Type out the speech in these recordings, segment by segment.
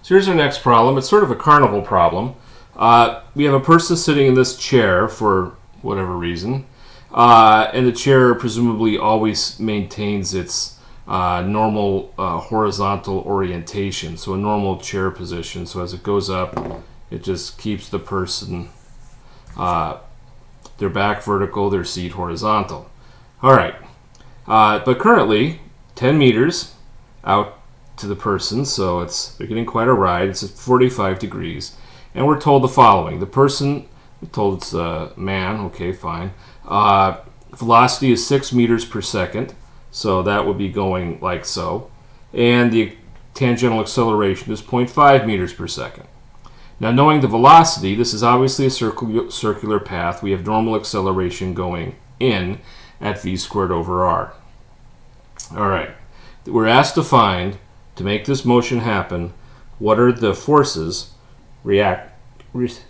So here's our next problem. It's sort of a carnival problem. We have a person sitting in this chair for whatever reason, and the chair presumably always maintains its normal horizontal orientation, so a normal chair position. So as it goes up, it just keeps the person, their back vertical, their seat horizontal. All right, but currently 10 meters out to the person, so they're getting quite a ride. It's at 45 degrees, and we're told the following. The person, we're told it's a man, okay, fine. Velocity is 6 meters per second, so that would be going like so, and the tangential acceleration is 0.5 meters per second. Now, knowing the velocity, this is obviously a circular path. We have normal acceleration going in at v squared over r. All right, we're asked to find, to make this motion happen, what are the forces, reactions,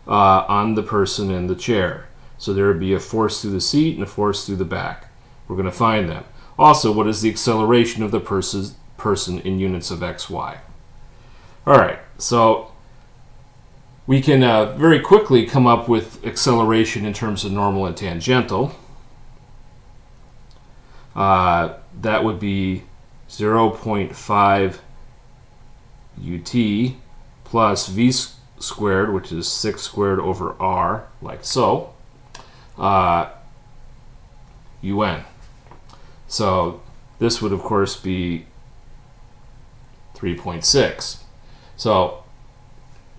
on the person in the chair. So there would be a force through the seat and a force through the back. We're going to find them. Also, what is the acceleration of the person in units of x, y? All right, so we can very quickly come up with acceleration in terms of normal and tangential. That would be 0.5 ut plus v squared, which is 6 squared over r, like so, un. So this would, of course, be 3.6. So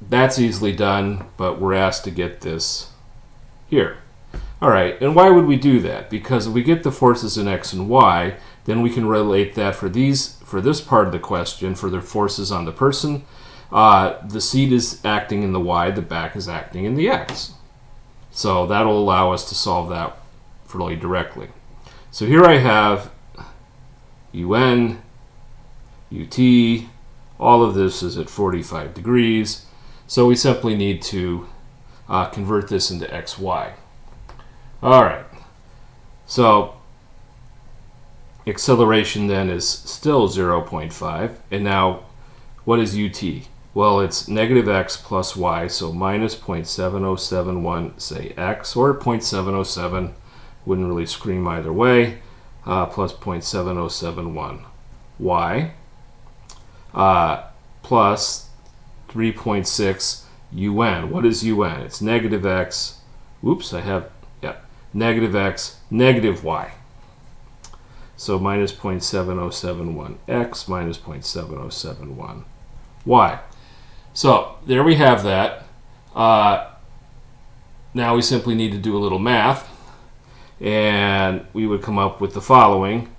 that's easily done, but we're asked to get this here. All right, and why would we do that? Because if we get the forces in x and y, then we can relate that for this part of the question, for the forces on the person. The seat is acting in the y, the back is acting in the x. So that'll allow us to solve that fairly directly. So here I have un, ut, all of this is at 45 degrees. So we simply need to convert this into xy. All right, so acceleration then is still 0.5. And now, what is ut? Well, it's negative x plus y, so minus 0.7071, say x, or 0.707, wouldn't really scream either way, plus 0.7071 y, plus 3.6 un. What is un? It's negative x, negative x, negative y. So minus 0.7071 x minus 0.7071 y. So there we have that. Now we simply need to do a little math, and we would come up with the following.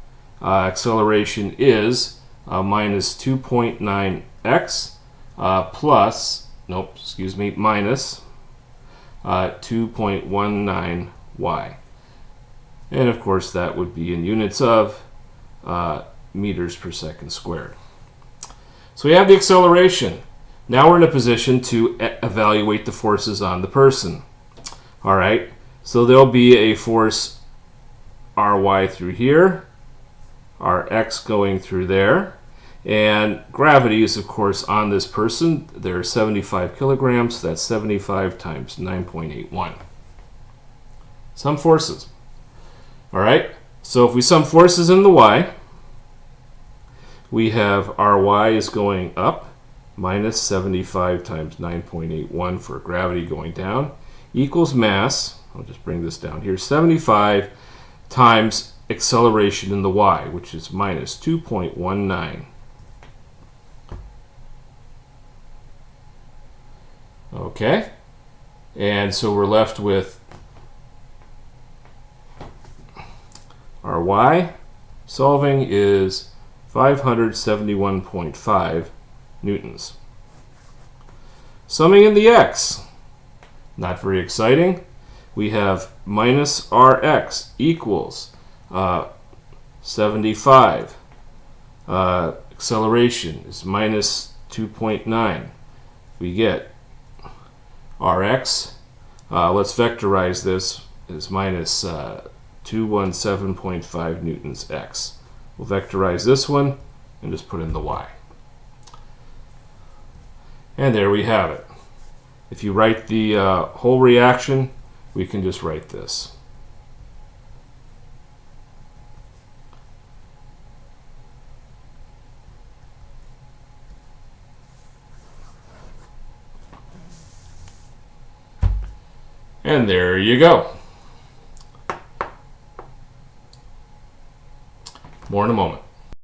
Acceleration is minus 2.9x minus 2.19y. And of course that would be in units of meters per second squared. So we have the acceleration. Now we're in a position to evaluate the forces on the person. All right, so there'll be a force Ry through here, Rx going through there, and gravity is of course on this person. They're 75 kilograms, so that's 75 times 9.81. Some forces. All right, so if we sum forces in the y, we have Ry is going up, minus 75 times 9.81 for gravity going down, equals mass, I'll just bring this down here, 75 times acceleration in the y, which is minus 2.19. Okay, and so we're left with our y solving is 571.5 newtons. Summing in the x, not very exciting. We have minus Rx equals 75. Acceleration is minus 2.9. We get Rx, let's vectorize this, is minus 217.5 newtons x. We'll vectorize this one and just put in the y. And there we have it. If you write the whole reaction, we can just write this. And there you go. More in a moment.